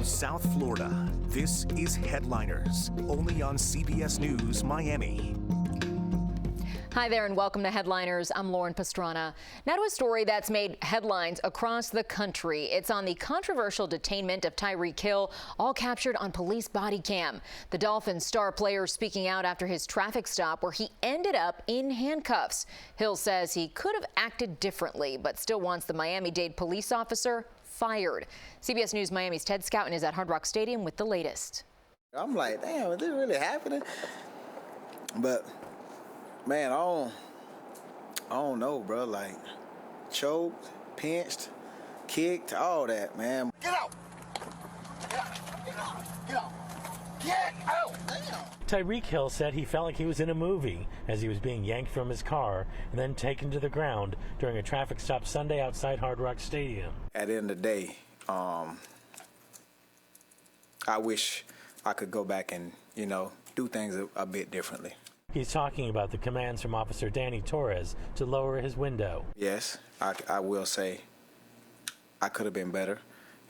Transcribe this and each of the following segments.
From South Florida, this is Headliners, only on CBS News Miami. Hi there and welcome to Headliners. I'm Lauren Pastrana. Now to a story that's made headlines across the country. It's on the controversial detainment of Tyreek Hill, all captured on police body cam. The Dolphin star player speaking out after his traffic stop where he ended up in handcuffs. Hill says he could have acted differently, but still wants the Miami-Dade police officer fired. CBS News Miami's Ted Scouten is at Hard Rock Stadium with the latest. I'm like, damn, is this really happening? But man, I don't know, bro. Like, choked, pinched, kicked, all that, man. Get out! Get out! Get out! Get out! Get out! Damn! Tyreek Hill said he felt like he was in a movie as he was being yanked from his car and then taken to the ground during a traffic stop Sunday outside Hard Rock Stadium. At the end of the day, I wish I could go back and, do things a bit differently. He's talking about the commands from Officer Danny Torres to lower his window. Yes, I will say I could have been better.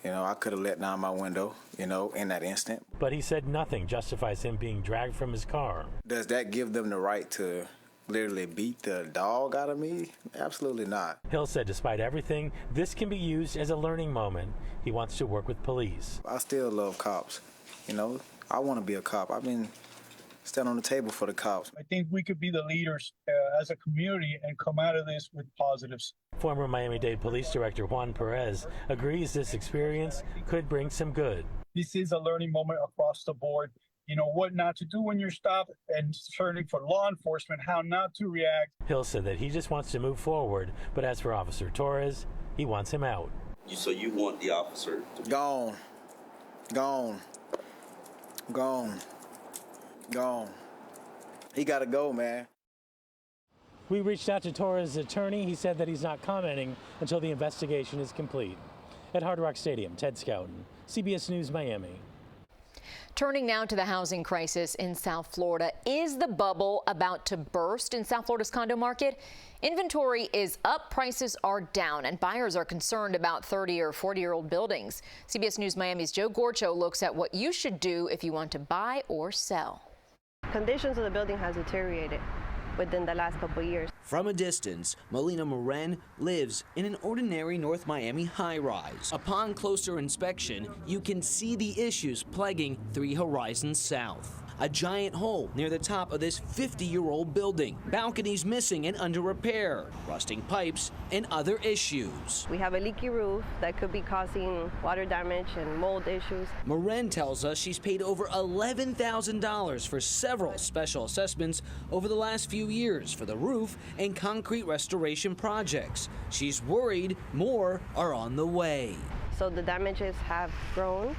I could have let down my window, in that instant. But he said nothing justifies him being dragged from his car. Does that give them the right to literally beat the dog out of me? Absolutely not. Hill said despite everything, this can be used as a learning moment. He wants to work with police. I still love cops. I want to be a cop. I've been stand on the table for the cops. I think we could be the leaders as a community and come out of this with positives. Former Miami-Dade Police Director Juan Perez agrees this experience could bring some good. This is a learning moment across the board. What not to do when you're stopped, and certainly for law enforcement, how not to react. Hill said that he just wants to move forward, but as for Officer Torres, he wants him out. So you want the officer to be gone. He got to go, man. We reached out to Torres' attorney. He said that he's not commenting until the investigation is complete. At Hard Rock Stadium, Ted Scouten, CBS News Miami. Turning now to the housing crisis in South Florida. Is the bubble about to burst in South Florida's condo market? Inventory is up, prices are down, and buyers are concerned about 30 or 40-year-old buildings. CBS News Miami's Joe Gorcho looks at what you should do if you want to buy or sell. Conditions of the building has deteriorated within the last couple of years. From a distance, Melina Moren lives in an ordinary North Miami high-rise. Upon closer inspection, you can see the issues plaguing 3 Horizons South. A giant hole near the top of this 50-year-old building. Balconies missing and under repair, rusting pipes, and other issues. We have a leaky roof that could be causing water damage and mold issues. Moren tells us she's paid over $11,000 for several special assessments over the last few years for the roof and concrete restoration projects. She's worried more are on the way. So the damages have grown,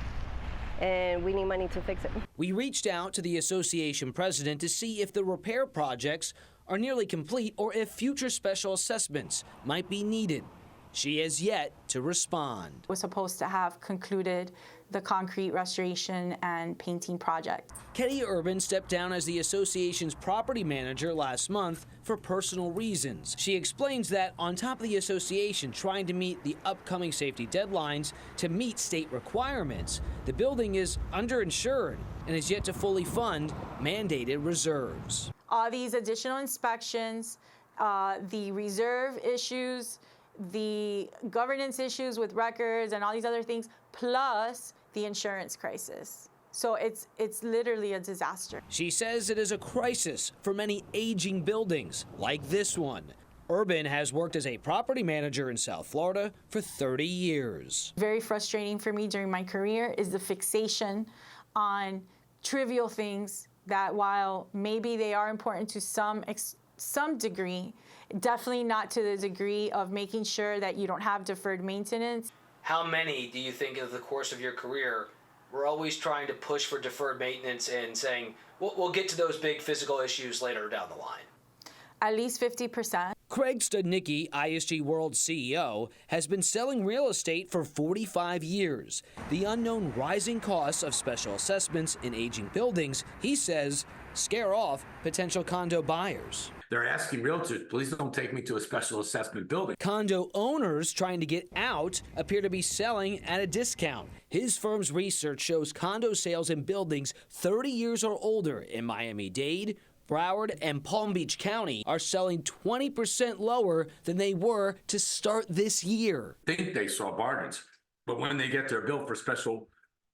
and we need money to fix it. We reached out to the association president to see if the repair projects are nearly complete or if future special assessments might be needed. She has yet to respond. We're supposed to have concluded the concrete restoration and painting project. Kenny Urban stepped down as the association's property manager last month for personal reasons. She explains that on top of the association trying to meet the upcoming safety deadlines to meet state requirements, the building is underinsured and is yet to fully fund mandated reserves. All these additional inspections, the reserve issues, the governance issues with records and all these other things, plus the insurance crisis. So it's literally a disaster. She says it is a crisis for many aging buildings like this one. Urban has worked as a property manager in South Florida for 30 years. Very frustrating for me during my career is the fixation on trivial things that, while maybe they are important to some degree, definitely not to the degree of making sure that you don't have deferred maintenance. How many do you think of the course of your career were always trying to push for deferred maintenance and saying, we'll get to those big physical issues later down the line? At least 50%. Craig Studnicki, ISG World CEO, has been selling real estate for 45 years. The unknown rising costs of special assessments in aging buildings, he says, scare off potential condo buyers. They're asking realtors, please don't take me to a special assessment building. Condo owners trying to get out appear to be selling at a discount. His firm's research shows condo sales in buildings 30 years or older in Miami-Dade, Broward, and Palm Beach County are selling 20% lower than they were to start this year. I think they saw bargains, but when they get their bill for special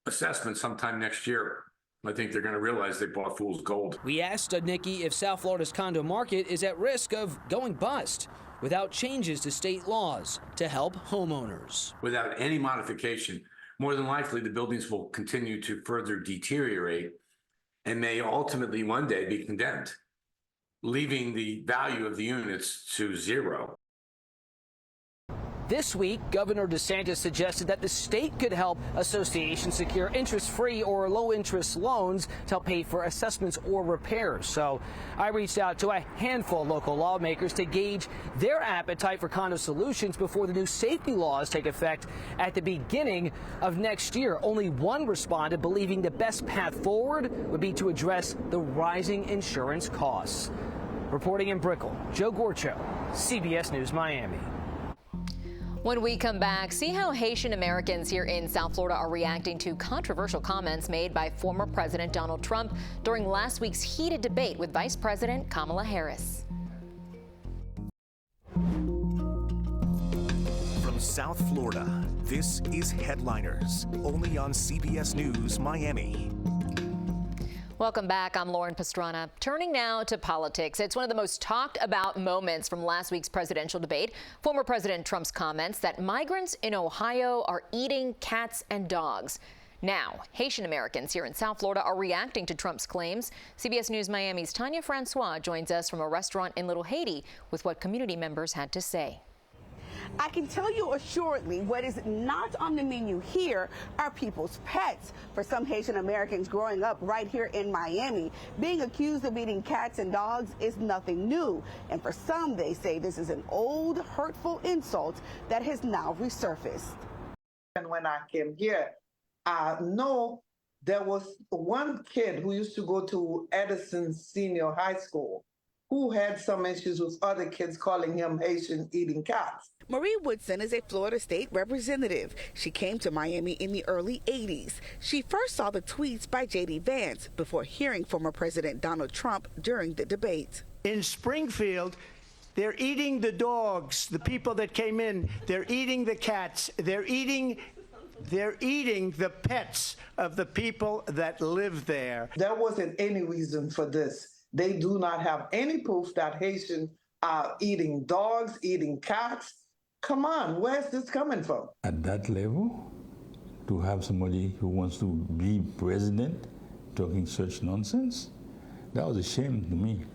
assessment sometime next year, I think they're going to realize they bought fool's gold. We asked Nikki if South Florida's condo market is at risk of going bust without changes to state laws to help homeowners. Without any modification, more than likely the buildings will continue to further deteriorate and may ultimately one day be condemned, leaving the value of the units to zero. This week, Governor DeSantis suggested that the state could help associations secure interest-free or low-interest loans to help pay for assessments or repairs. So I reached out to a handful of local lawmakers to gauge their appetite for condo solutions before the new safety laws take effect at the beginning of next year. Only one responded, believing the best path forward would be to address the rising insurance costs. Reporting in Brickell, Joe Gorcho, CBS News, Miami. When we come back, see how Haitian Americans here in South Florida are reacting to controversial comments made by former President Donald Trump during last week's heated debate with Vice President Kamala Harris. From South Florida, this is Headliners, only on CBS News Miami. Welcome back. I'm Lauren Pastrana. Turning now to politics. It's one of the most talked about moments from last week's presidential debate. Former President Trump's comments that migrants in Ohio are eating cats and dogs. Now, Haitian Americans here in South Florida are reacting to Trump's claims. CBS News Miami's Tanya Francois joins us from a restaurant in Little Haiti with what community members had to say. I can tell you assuredly what is not on the menu here are people's pets. For some Haitian Americans growing up right here in Miami, being accused of eating cats and dogs is nothing new. And for some, they say this is an old, hurtful insult that has now resurfaced. And when I came here, I know there was one kid who used to go to Edison Senior High School who had some issues with other kids calling him Haitian eating cats. Marie Woodson is a Florida state representative. She came to Miami in the early 80s. She first saw the tweets by J.D. Vance before hearing former President Donald Trump during the debate. In Springfield, they're eating the dogs, the people that came in. They're eating the cats. They're eating the pets of the people that live there. There wasn't any reason for this. They do not have any proof that Haitians are eating dogs, eating cats. Come on, where's this coming from? At that level, to have somebody who wants to be president talking such nonsense, that was a shame to me.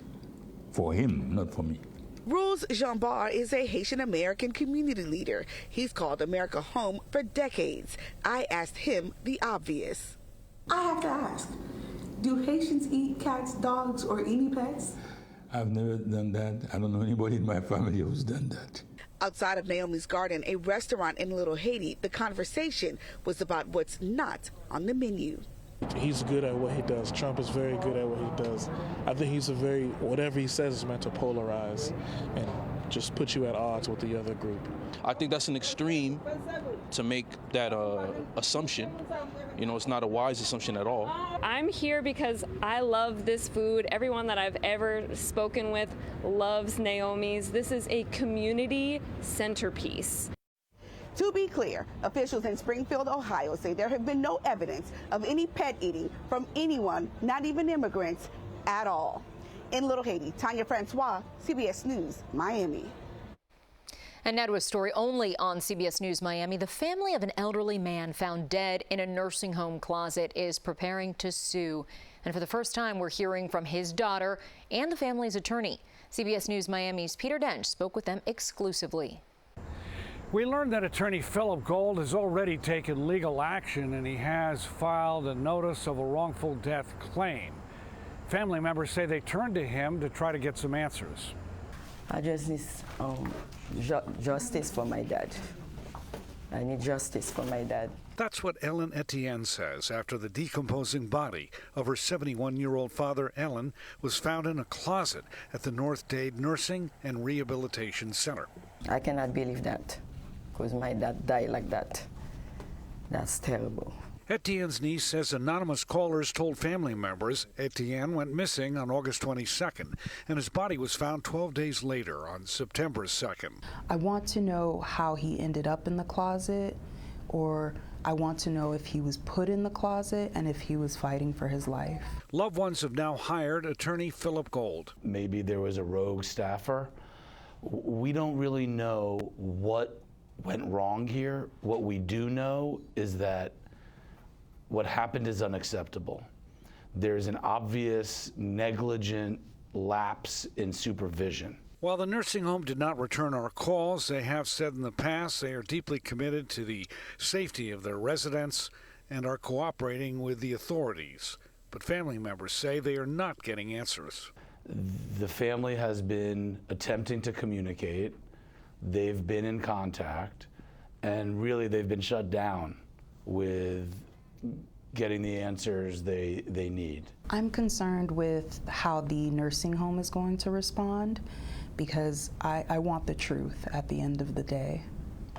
For him, not for me. Rules Jean-Bar is a Haitian American community leader. He's called America home for decades. I asked him the obvious. I have to ask, do Haitians eat cats, dogs, or any pets? I've never done that. I don't know anybody in my family who's done that. Outside of Naomi's Garden, a restaurant in Little Haiti, the conversation was about what's not on the menu. He's good at what he does. Trump is very good at what he does. I think he's whatever he says is meant to polarize and just put you at odds with the other group. I think that's an extreme to make that assumption. You know, it's not a wise assumption at all. I'm here because I love this food. Everyone that I've ever spoken with loves Naomi's. This is a community centerpiece. To be clear, officials in Springfield, Ohio say there have been no evidence of any pet eating from anyone, not even immigrants, at all. In Little Haiti, Tanya Francois, CBS News, Miami. And now to a story only on CBS News Miami. The family of an elderly man found dead in a nursing home closet is preparing to sue. And for the first time, we're hearing from his daughter and the family's attorney. CBS News Miami's Peter Dench spoke with them exclusively. We learned that attorney Philip Gold has already taken legal action, and he has filed a notice of a wrongful death claim. Family members say they turned to him to try to get some answers. I just need justice for my dad. I need justice for my dad. That's what Ellen Etienne says after the decomposing body of her 71-year-old father, Ellen, was found in a closet at the North Dade Nursing and Rehabilitation Center. I cannot believe that, because my dad died like that. That's terrible. Etienne's niece says anonymous callers told family members Etienne went missing on August 22nd, and his body was found 12 days later on September 2nd. I want to know how he ended up in the closet, or I want to know if he was put in the closet and if he was fighting for his life. Loved ones have now hired attorney Philip Gold. Maybe there was a rogue staffer. We don't really know what went wrong here. What we do know is that what happened is unacceptable. There's an obvious negligent lapse in supervision. While the nursing home did not return our calls, they have said in the past they are deeply committed to the safety of their residents and are cooperating with the authorities. But family members say they are not getting answers. The family has been attempting to communicate. They've been in contact, and really they've been shut down with getting the answers they need. I'm concerned with how the nursing home is going to respond, because I want the truth at the end of the day.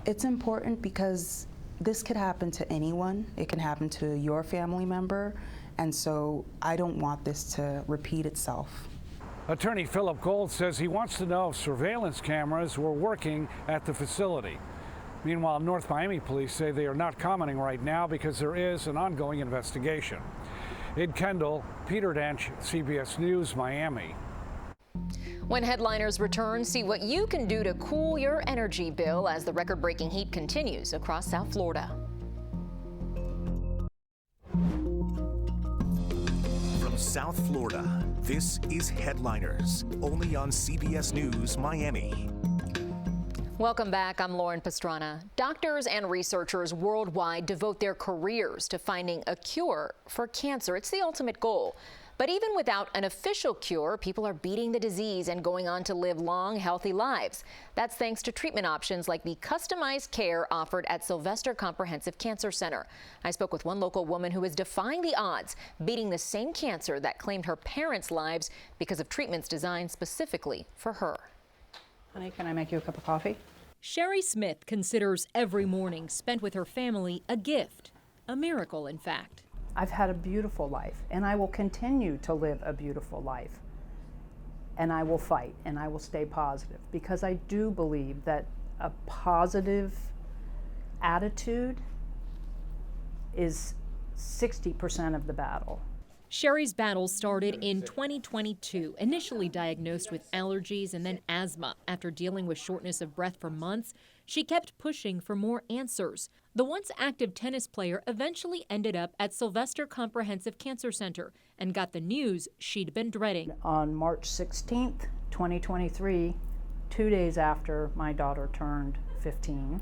It's important because this could happen to anyone. It can happen to your family member, and so I don't want this to repeat itself. Attorney Philip Gold says he wants to know if surveillance cameras were working at the facility. Meanwhile, North Miami Police say they are not commenting right now because there is an ongoing investigation. In Kendall, Peter Dench, CBS News, Miami. When Headliners return, see what you can do to cool your energy bill as the record-breaking heat continues across South Florida. From South Florida, this is Headliners, only on CBS News, Miami. Welcome back. I'm Lauren Pastrana. Doctors and researchers worldwide devote their careers to finding a cure for cancer. It's the ultimate goal. But even without an official cure, people are beating the disease and going on to live long, healthy lives. That's thanks to treatment options like the customized care offered at Sylvester Comprehensive Cancer Center. I spoke with one local woman who is defying the odds, beating the same cancer that claimed her parents' lives because of treatments designed specifically for her. Honey, can I make you a cup of coffee? Sherry Smith considers every morning spent with her family a gift, a miracle, in fact. I've had a beautiful life, and I will continue to live a beautiful life. And I will fight, and I will stay positive, because I do believe that a positive attitude is 60% of the battle. Sherry's battle started in 2022, initially diagnosed with allergies and then asthma. After dealing with shortness of breath for months, she kept pushing for more answers. The once active tennis player eventually ended up at Sylvester Comprehensive Cancer Center and got the news she'd been dreading. On March 16th, 2023, 2 days after my daughter turned 15,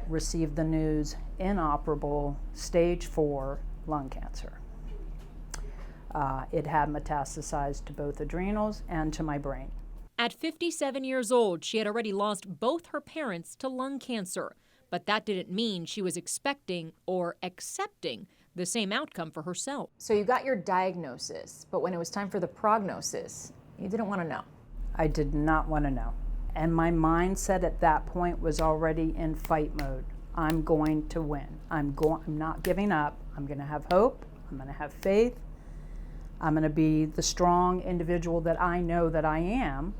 received the news: inoperable, stage 4 lung cancer. It had metastasized to both adrenals and to my brain. At 57 years old, she had already lost both her parents to lung cancer. But that didn't mean she was expecting or accepting the same outcome for herself. So you got your diagnosis, but when it was time for the prognosis, you didn't want to know. I did not want to know. And my mindset at that point was already in fight mode. I'm going to win. I'm not giving up. I'm going to have hope. I'm going to have faith. I'm going to be the strong individual that I know that I am.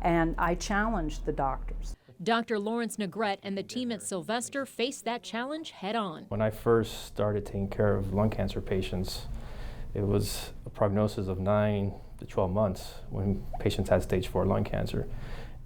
And I challenged the doctors. Dr. Lawrence Negrete and the team at Sylvester faced that challenge head on. When I first started taking care of lung cancer patients, it was a prognosis of 9 to 12 months when patients had stage 4 lung cancer.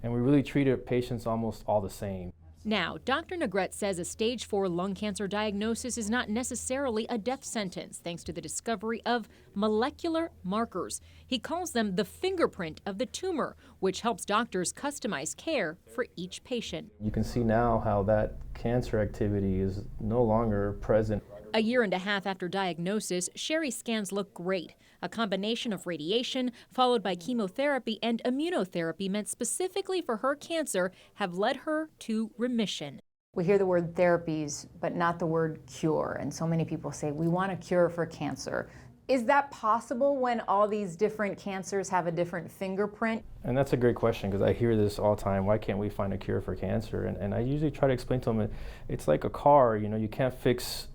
And we really treated patients almost all the same. Now, Dr. Negrete says a stage 4 lung cancer diagnosis is not necessarily a death sentence, thanks to the discovery of molecular markers. He calls them the fingerprint of the tumor, which helps doctors customize care for each patient. You can see now how that cancer activity is no longer present. A year and a half after diagnosis, Sherry's scans look great. A combination of radiation, followed by chemotherapy and immunotherapy meant specifically for her cancer, have led her to remission. We hear the word therapies, but not the word cure. And so many people say, we want a cure for cancer. Is that possible when all these different cancers have a different fingerprint? And that's a great question, because I hear this all the time. Why can't we find a cure for cancer? And I usually try to explain to them, it's like a car. You know, you can't fix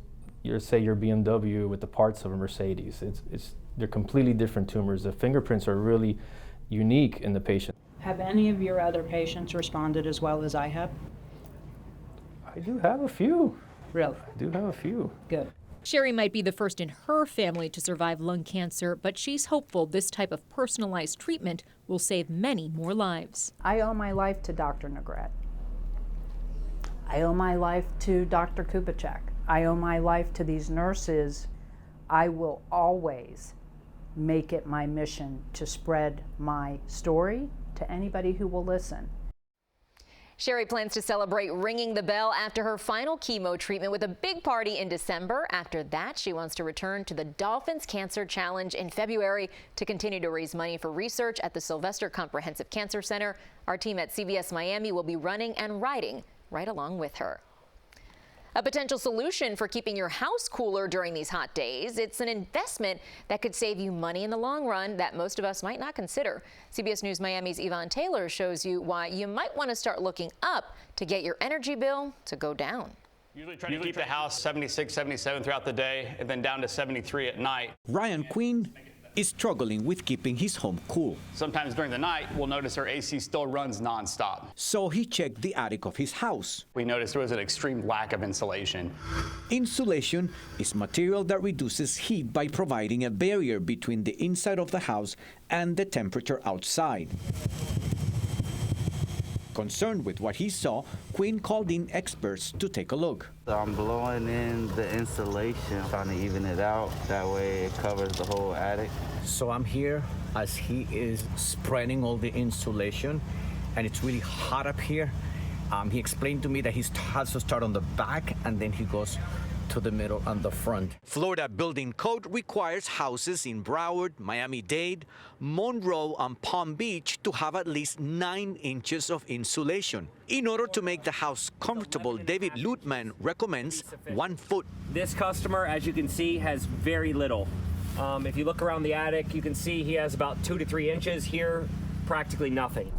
your BMW with the parts of a Mercedes. They're completely different tumors. The fingerprints are really unique in the patient. Have any of your other patients responded as well as I have? I do have a few. Really? I do have a few. Good. Sherry might be the first in her family to survive lung cancer, but she's hopeful this type of personalized treatment will save many more lives. I owe my life to Dr. Negret. I owe my life to Dr. Kubitschek. I owe my life to these nurses. I will always make it my mission to spread my story to anybody who will listen. Sherry plans to celebrate ringing the bell after her final chemo treatment with a big party in December. After that, she wants to return to the Dolphins Cancer Challenge in February to continue to raise money for research at the Sylvester Comprehensive Cancer Center. Our team at CBS Miami will be running and riding right along with her. A potential solution for keeping your house cooler during these hot days. It's an investment that could save you money in the long run that most of us might not consider. CBS News Miami's Yvonne Taylor shows you why you might want to start looking up to get your energy bill to go down. Usually try to keep the house 76, 77 throughout the day and then down to 73 at night. Ryan Quinn is struggling with keeping his home cool. Sometimes during the night, we'll notice our AC still runs nonstop. So he checked the attic of his house. We noticed there was an extreme lack of insulation. Insulation is material that reduces heat by providing a barrier between the inside of the house and the temperature outside. Concerned with what he saw, Quinn called in experts to take a look. I'm blowing in the insulation, trying to even it out. That way it covers the whole attic. So I'm here as he is spreading all the insulation, and it's really hot up here. He explained to me that he has to start on the back, and then he goes to the middle and the front. Florida building code requires houses in Broward, Miami-Dade, Mangrove, and Palm Beach to have at least 9 inches of insulation. In order to make the house comfortable, David Lutman recommends 1 foot. This customer, as you can see, has very little. If you look around the attic, you can see he has about 2 to 3 inches here, practically nothing.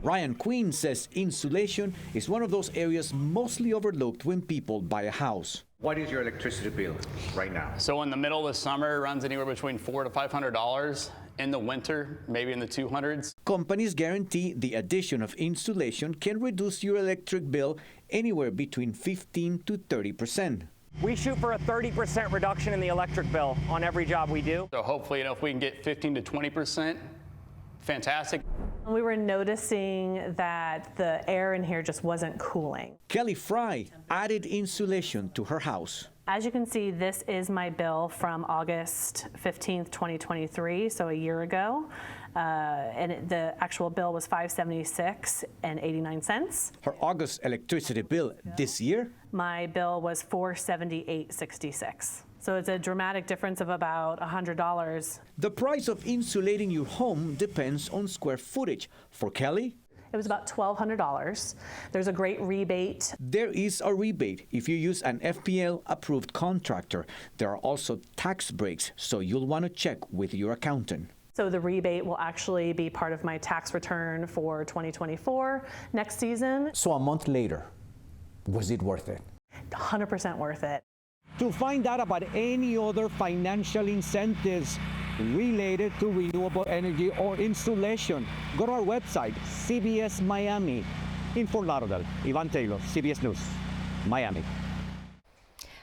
Ryan Quinn says insulation is one of those areas mostly overlooked when people buy a house. What is your electricity bill right now? So in the middle of the summer, it runs anywhere between $400 to $500. In the winter, maybe in the 200s. Companies guarantee the addition of insulation can reduce your electric bill anywhere between 15 to 30%. We shoot for a 30% reduction in the electric bill on every job we do. So hopefully, if we can get 15 to 20%, fantastic. We were noticing that the air in here just wasn't cooling. Kelly Fry added insulation to her house. As you can see, this is my bill from August 15th, 2023, so a year ago. The actual bill was $576.89. Her August electricity bill this year? My bill was $478.66. So it's a dramatic difference of about $100. The price of insulating your home depends on square footage. For Kelly, it was about $1,200. There's a great rebate. There is a rebate if you use an FPL-approved contractor. There are also tax breaks, so you'll want to check with your accountant. So the rebate will actually be part of my tax return for 2024 next season. So a month later, was it worth it? 100% worth it. To find out about any other financial incentives related to renewable energy or insulation, go to our website, CBS Miami. In Fort Lauderdale, Yvonne Taylor, CBS News, Miami.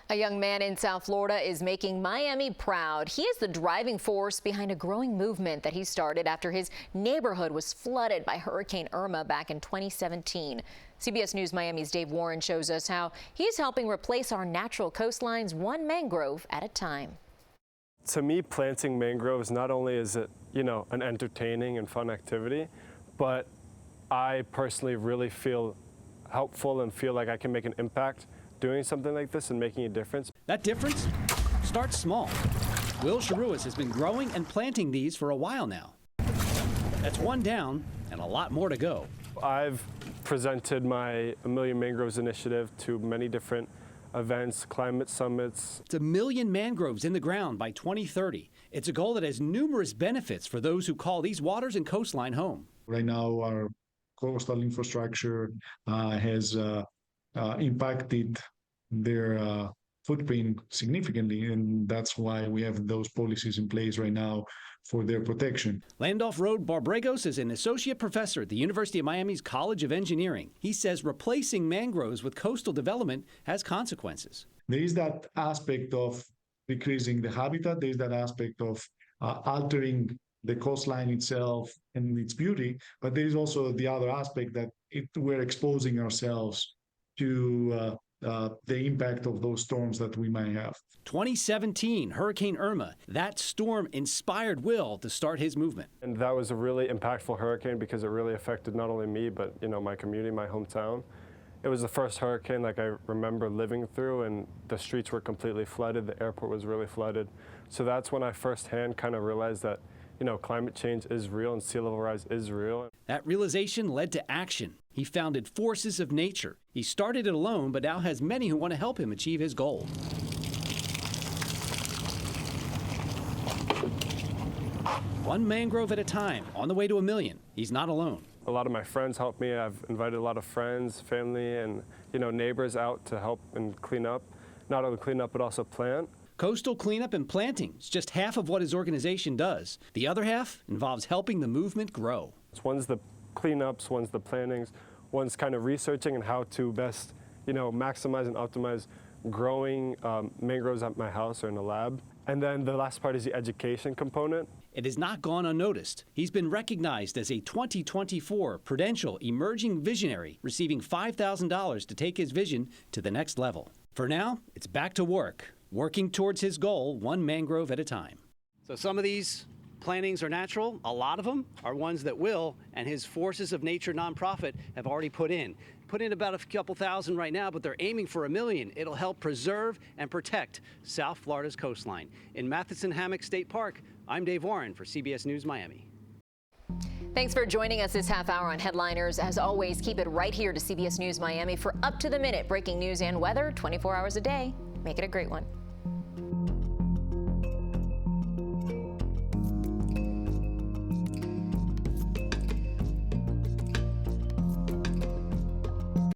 A young man in South Florida is making Miami proud. He is the driving force behind a growing movement that he started after his neighborhood was flooded by Hurricane Irma back in 2017. CBS News Miami's Dave Warren shows us how he's helping replace our natural coastlines one mangrove at a time. To me, planting mangroves, not only is it, an entertaining and fun activity, but I personally really feel helpful and feel like I can make an impact doing something like this and making a difference. That difference starts small. Will Charuas has been growing and planting these for a while now. That's one down and a lot more to go. I've presented my A Million Mangroves initiative to many different events, climate summits. It's 1 million mangroves in the ground by 2030. It's a goal that has numerous benefits for those who call these waters and coastline home. Right now, our coastal infrastructure has impacted their footprint significantly, and that's why we have those policies in place right now for their protection. Landolph Road Barbragos is an associate professor at the University of Miami's College of Engineering. He says replacing mangroves with coastal development has consequences. There is that aspect of decreasing the habitat. There is that aspect of altering the coastline itself and its beauty, but there is also the other aspect that we're exposing ourselves to the impact of those storms that we might have. 2017, Hurricane Irma. That storm inspired Will to start his movement. And that was a really impactful hurricane because it really affected not only me, but my community, my hometown. It was the first hurricane like I remember living through, and the streets were completely flooded. The airport was really flooded. So that's when I firsthand kind of realized that climate change is real and sea level rise is real. That realization led to action. He founded Forces of Nature. He started it alone, but now has many who want to help him achieve his goal. One mangrove at a time, on the way to 1 million. He's not alone. A lot of my friends helped me. I've invited a lot of friends, family, and neighbors out to help and clean up. Not only clean up, but also plant. Coastal cleanup and planting is just half of what his organization does. The other half involves helping the movement grow. One's the cleanups, one's the plantings, one's kind of researching and how to best, maximize and optimize growing mangroves at my house or in a lab. And then the last part is the education component. It has not gone unnoticed. He's been recognized as a 2024 Prudential Emerging Visionary, receiving $5,000 to take his vision to the next level. For now, it's back to work, working towards his goal, one mangrove at a time. So some of these plantings are natural. A lot of them are ones that Will and his Forces of Nature nonprofit have already put in. Put in about a couple thousand right now, but they're aiming for 1 million. It'll help preserve and protect South Florida's coastline. In Matheson Hammock State Park, I'm Dave Warren for CBS News Miami. Thanks for joining us this half hour on Headliners. As always, keep it right here to CBS News Miami for up-to-the-minute breaking news and weather 24 hours a day. Make it a great one.